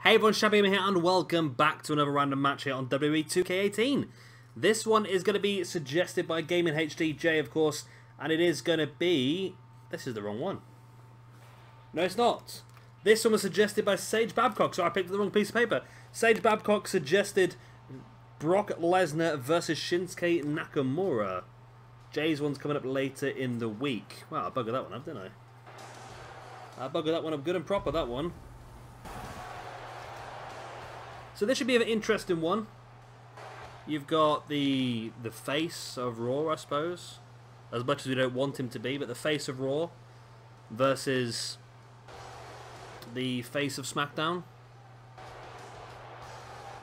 Hey everyone, Shabby here and welcome back to another random match here on WWE 2K18. This one is going to be suggested by Gaming HDJ, of course, and it is going to be... This is the wrong one. No, it's not. This one was suggested by Sage Babcock, so I picked the wrong piece of paper. Sage Babcock suggested Brock Lesnar versus Shinsuke Nakamura. Jay's one's coming up later in the week. Wow, I buggered that one up, didn't I? I buggered that one up good and proper, that one. So this should be an interesting one. You've got the face of Raw, I suppose, as much as we don't want him to be, but the face of Raw versus the face of SmackDown.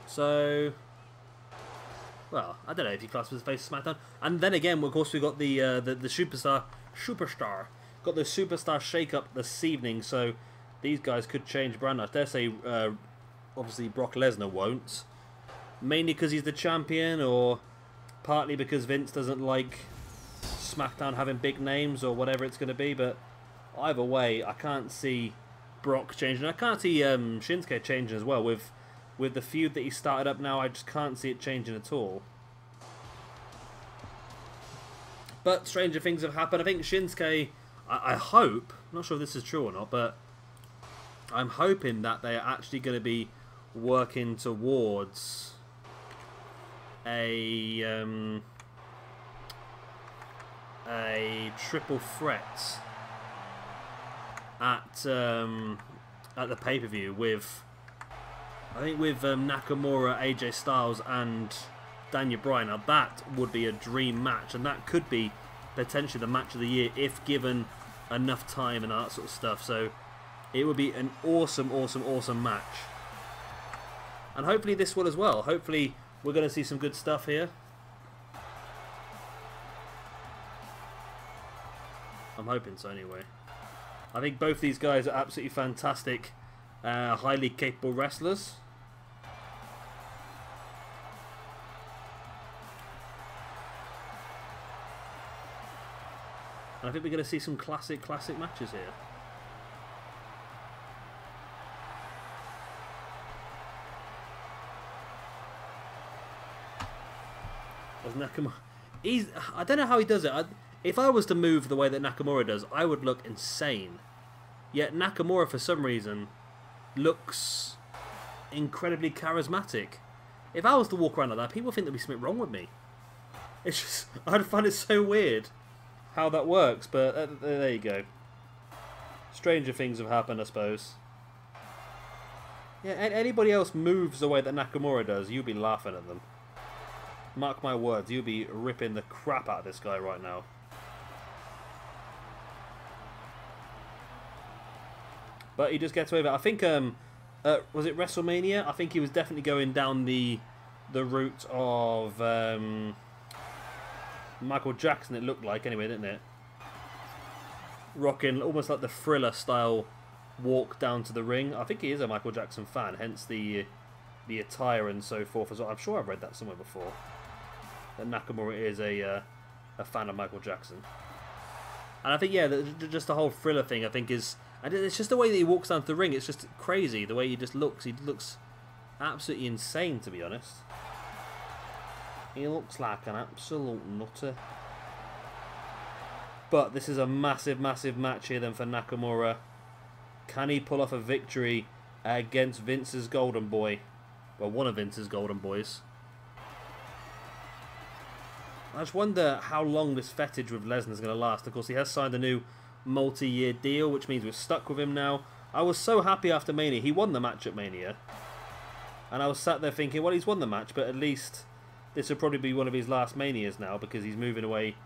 So, well, I don't know if you class him as the face of SmackDown. And then again, of course, we've got the superstar, got the superstar shake-up this evening. So these guys could change brand. I dare say. Obviously, Brock Lesnar won't. Mainly because he's the champion, or partly because Vince doesn't like SmackDown having big names, or whatever it's going to be. But either way, I can't see Brock changing. I can't see Shinsuke changing as well. With the feud that he started up now, I just can't see it changing at all. But stranger things have happened. I think Shinsuke, I hope, I'm not sure if this is true or not, but I'm hoping that they are actually going to be working towards a triple threat at the pay-per-view with, I think, with Nakamura, AJ Styles and Daniel Bryan. Now that would be a dream match, and that could be potentially the match of the year if given enough time and that sort of stuff. So it would be an awesome, awesome, awesome match. And hopefully this one as well. Hopefully we're going to see some good stuff here. I'm hoping so anyway. I think both these guys are absolutely fantastic, highly capable wrestlers. And I think we're going to see some classic matches here. Nakamura, I don't know how he does it. If I was to move the way that Nakamura does, I would look insane. Yet Nakamura, for some reason, looks incredibly charismatic. If I was to walk around like that, people think there'd be something wrong with me. It's just, I'd find it so weird how that works, but there you go. Stranger things have happened, I suppose. Yeah, anybody else moves the way that Nakamura does, you'd be laughing at them. Mark my words, you'll be ripping the crap out of this guy right now. But he just gets away with it. I think, was it WrestleMania? I think he was definitely going down the route of Michael Jackson, it looked like, anyway, didn't it? Rocking almost like the Thriller style walk down to the ring. I think he is a Michael Jackson fan, hence the attire and so forth as well. I'm sure I've read that somewhere before. That Nakamura is a fan of Michael Jackson. And I think, yeah, just the whole Thriller thing, I think, is... And it's just the way that he walks down to the ring. It's just crazy, the way he just looks. He looks absolutely insane, to be honest. He looks like an absolute nutter. But this is a massive, massive match here then for Nakamura. Can he pull off a victory against Vince's golden boy? Well, one of Vince's golden boys. I just wonder how long this fetish with Lesnar is going to last. Of course, he has signed a new multi-year deal, which means we're stuck with him now. I was so happy after Mania. He won the match at Mania. And I was sat there thinking, well, he's won the match, but at least this will probably be one of his last Manias now, because he's moving away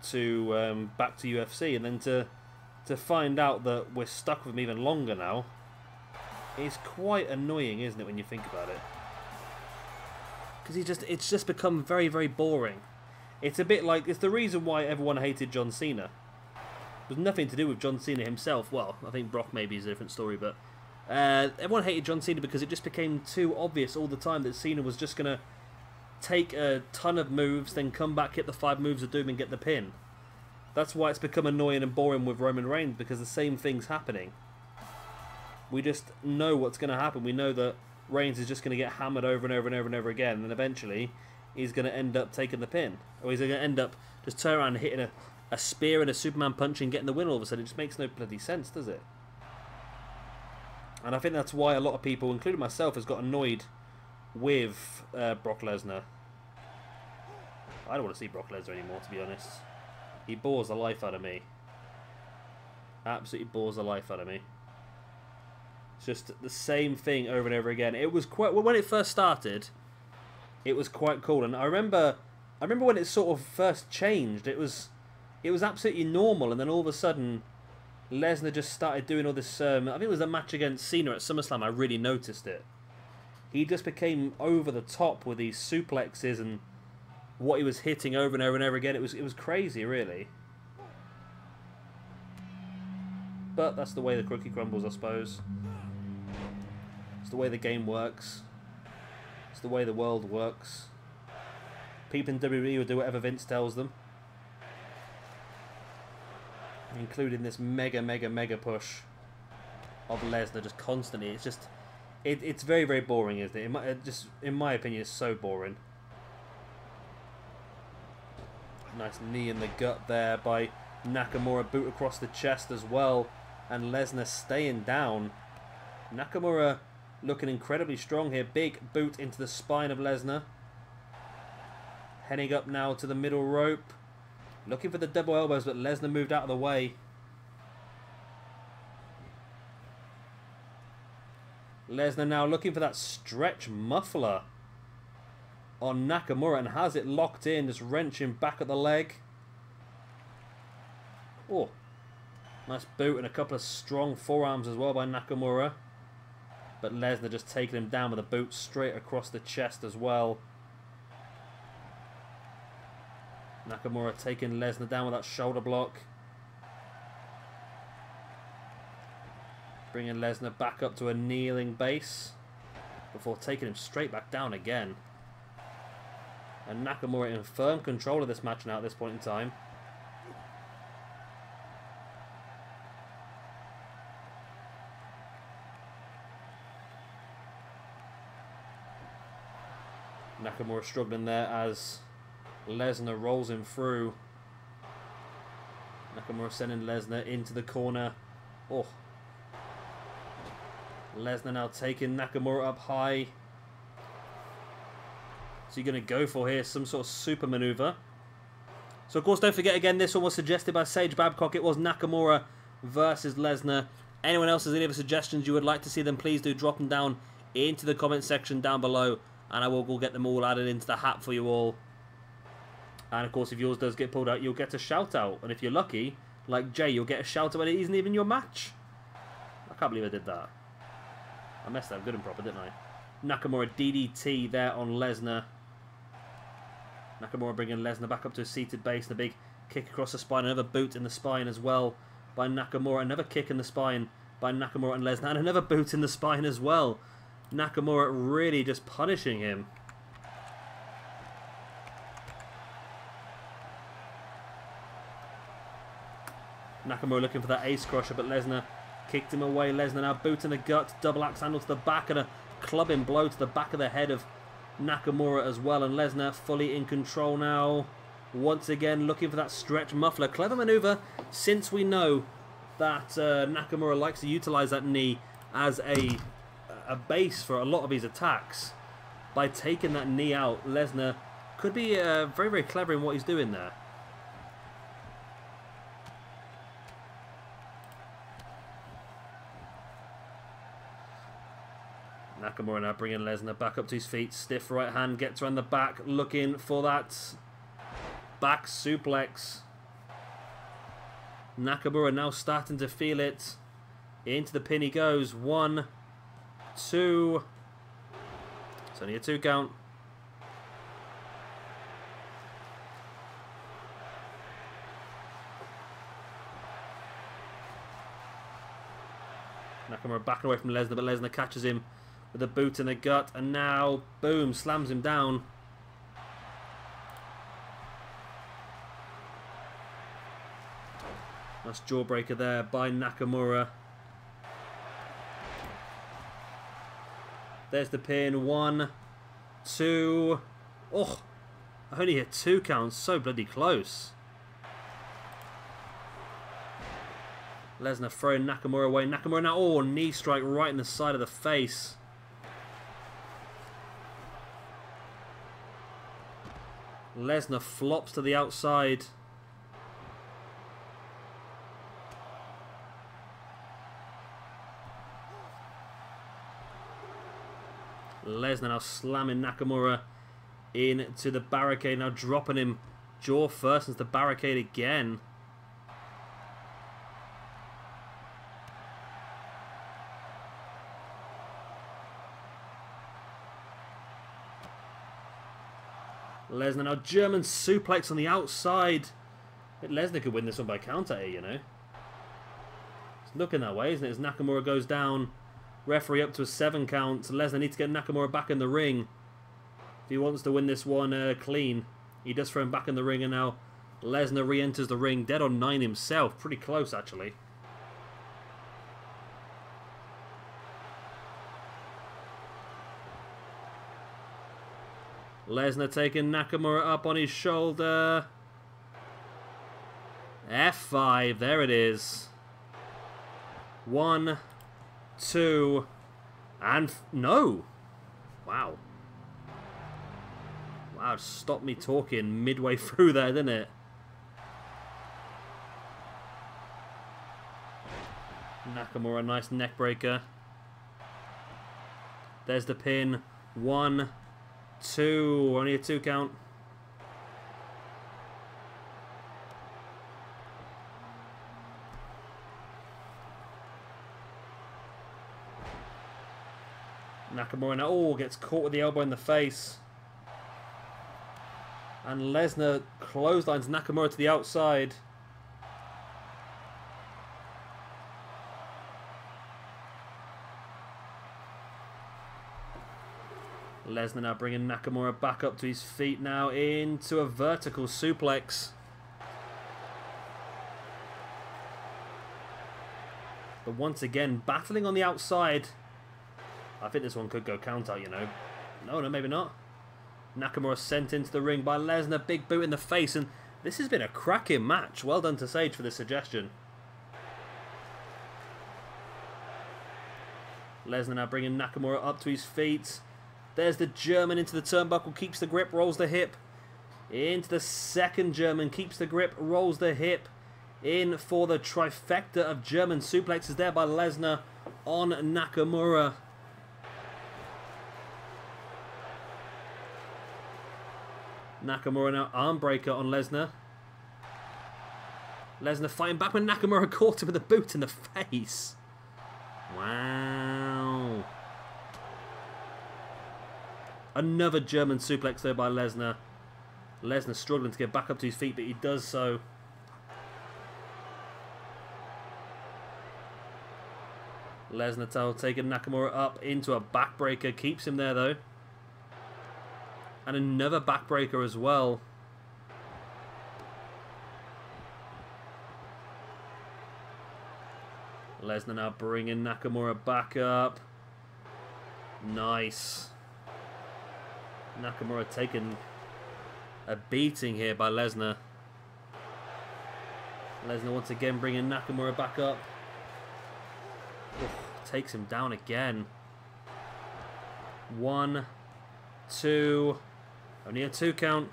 to back to UFC. And then to find out that we're stuck with him even longer now is quite annoying, isn't it, when you think about it? Because it's just become very, very boring. It's a bit like, it's the reason why everyone hated John Cena. It was nothing to do with John Cena himself. Well, I think Brock maybe is a different story, but everyone hated John Cena because it just became too obvious all the time that Cena was just going to take a ton of moves, then come back, hit the 5 moves of doom and get the pin. That's why it's become annoying and boring with Roman Reigns, because the same thing's happening. We just know what's going to happen. We know that Reigns is just going to get hammered over and over and over and over again, and eventually he's going to end up taking the pin. Or he's going to end up just turning around and hitting a spear and a Superman punch and getting the win all of a sudden. It just makes no bloody sense, does it? And I think that's why a lot of people, including myself, has got annoyed with Brock Lesnar. I don't want to see Brock Lesnar anymore, to be honest. He bores the life out of me. Absolutely bores the life out of me. It's just the same thing over and over again. It was quite, when it first started, it was quite cool. And I remember when it sort of first changed. It was absolutely normal, and then all of a sudden, Lesnar just started doing all this. I think it was a match against Cena at SummerSlam. I really noticed it. He just became over the top with these suplexes and what he was hitting over and over and over again. It was crazy, really. But that's the way the cookie crumbles, I suppose. It's the way the game works. It's the way the world works. People in WWE will do whatever Vince tells them. Including this mega push of Lesnar just constantly. It's just... It's very, very boring, isn't it? In my opinion, it's so boring. Nice knee in the gut there by Nakamura. Boot across the chest as well. And Lesnar staying down. Nakamura looking incredibly strong here. Big boot into the spine of Lesnar. Heading up now to the middle rope. Looking for the double elbows, but Lesnar moved out of the way. Lesnar now looking for that stretch muffler on Nakamura and has it locked in, just wrenching back at the leg. Oh, nice boot and a couple of strong forearms as well by Nakamura. But Lesnar just taking him down with a boot straight across the chest as well. Nakamura taking Lesnar down with that shoulder block. Bringing Lesnar back up to a kneeling base before taking him straight back down again. And Nakamura in firm control of this match now at this point in time. Nakamura struggling there as Lesnar rolls him through. Nakamura sending Lesnar into the corner. Oh. Lesnar now taking Nakamura up high. So you're going to go for here some sort of super maneuver. So of course don't forget again, this one was suggested by Sage Babcock. It was Nakamura versus Lesnar. Anyone else has any other suggestions you would like to see, then please do drop them down into the comment section down below. And I will go get them all added into the hat for you all. And of course if yours does get pulled out, you'll get a shout out. And if you're lucky, like Jay, you'll get a shout out when it isn't even your match. I can't believe I did that. I messed that up good and proper, didn't I? Nakamura DDT there on Lesnar. Nakamura bringing Lesnar back up to a seated base. And a big kick across the spine. Another boot in the spine as well by Nakamura. Another kick in the spine by Nakamura and Lesnar. And another boot in the spine as well. Nakamura really just punishing him. Nakamura looking for that ace crusher, but Lesnar kicked him away. Lesnar now boot in the gut, double axe handle to the back, and a clubbing blow to the back of the head of Nakamura as well. And Lesnar fully in control now. Once again looking for that stretch muffler. Clever maneuver, since we know that Nakamura likes to utilize that knee as a base for a lot of his attacks. By taking that knee out, Lesnar could be very, very clever in what he's doing there. Nakamura now bringing Lesnar back up to his feet. Stiff right hand, gets around the back, looking for that back suplex. Nakamura now starting to feel it. Into the pin he goes. 1, 2. It's only a 2 count. Nakamura backing away from Lesnar, but Lesnar catches him with a boot in the gut, and now, boom, slams him down. Nice jawbreaker there by Nakamura. There's the pin. 1, 2. Oh, I only hit 2 counts. So bloody close. Lesnar throwing Nakamura away. Nakamura now. Oh, knee strike right in the side of the face. Lesnar flops to the outside. Lesnar now slamming Nakamura into the barricade. Now dropping him jaw first into the barricade again. Lesnar now German suplex on the outside. Lesnar could win this one by counter here, you know. It's looking that way, isn't it? As Nakamura goes down. Referee up to a 7 count. Lesnar needs to get Nakamura back in the ring if he wants to win this one clean. He does throw him back in the ring, and now Lesnar re-enters the ring. Dead on 9 himself. Pretty close, actually. Lesnar taking Nakamura up on his shoulder. F5, there it is. 1, 2, and no. Wow. Wow, it stopped me talking midway through there, didn't it? Nakamura, nice neck breaker. There's the pin. 1, 2, only a 2 count. Nakamura now gets caught with the elbow in the face. And Lesnar clotheslines Nakamura to the outside. Lesnar now bringing Nakamura back up to his feet now into a vertical suplex. But once again, battling on the outside. I think this one could go count out, you know. No, maybe not. Nakamura sent into the ring by Lesnar. Big boot in the face. And this has been a cracking match. Well done to Sage for this suggestion. Lesnar now bringing Nakamura up to his feet. There's the German into the turnbuckle. Keeps the grip, rolls the hip. Into the second German. Keeps the grip, rolls the hip. In for the trifecta of German suplexes there by Lesnar on Nakamura. Nakamura now arm breaker on Lesnar. Lesnar fighting back when Nakamura caught him with a boot in the face. Wow. Another German suplex there by Lesnar. Lesnar struggling to get back up to his feet, but he does so. Lesnar taking Nakamura up into a backbreaker. Keeps him there though. And another backbreaker as well. Lesnar now bringing Nakamura back up. Nice. Nakamura taking a beating here by Lesnar. Lesnar once again bringing Nakamura back up. Takes him down again. 1, 2... Only a 2 count.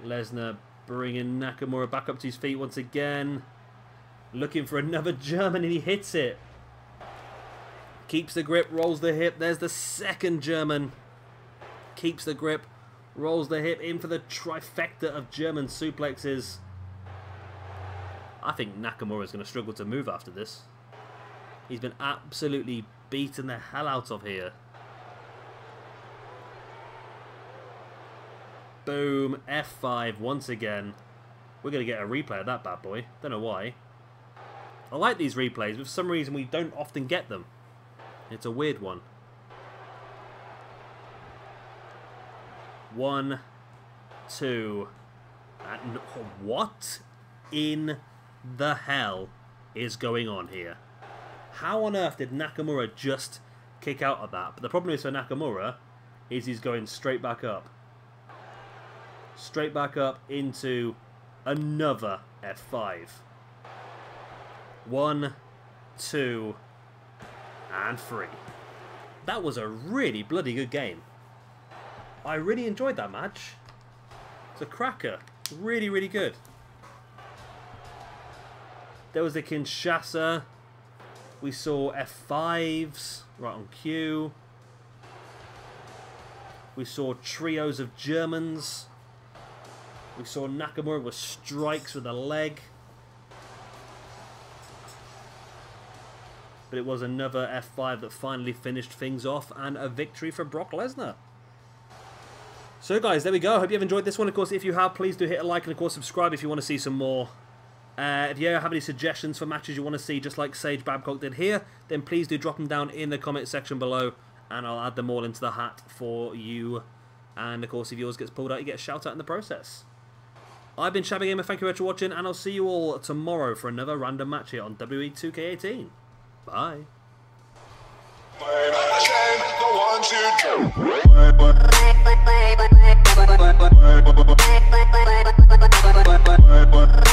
Lesnar bringing Nakamura back up to his feet once again. Looking for another German and he hits it. Keeps the grip, rolls the hip. There's the second German. Keeps the grip, rolls the hip in for the trifecta of German suplexes. I think Nakamura is going to struggle to move after this. He's been absolutely beaten the hell out of here. Boom. F5 once again. We're going to get a replay of that bad boy. Don't know why. I like these replays, but for some reason we don't often get them. It's a weird one. 1, 2. And what? in the hell is going on here? How on earth did Nakamura just kick out of that? But the problem is for Nakamura is he's going straight back up. Straight back up into another F5. 1, 2, and 3. That was a really bloody good game. I really enjoyed that match. It's a cracker. Really, really good. There was a Kinshasa. We saw F5s right on cue. We saw trios of Germans. We saw Nakamura with strikes with a leg. But it was another F5 that finally finished things off, and a victory for Brock Lesnar. So guys, there we go. I hope you have enjoyed this one. Of course, if you have, please do hit a like and of course subscribe if you want to see some more. If you have any suggestions for matches you want to see, just like Sage Babcock did here, then please do drop them down in the comment section below, and I'll add them all into the hat for you. And of course, if yours gets pulled out, you get a shout out in the process. I've been Shabby Gamer, thank you very much for watching, and I'll see you all tomorrow for another random match here on WWE 2K18. Bye. Bye.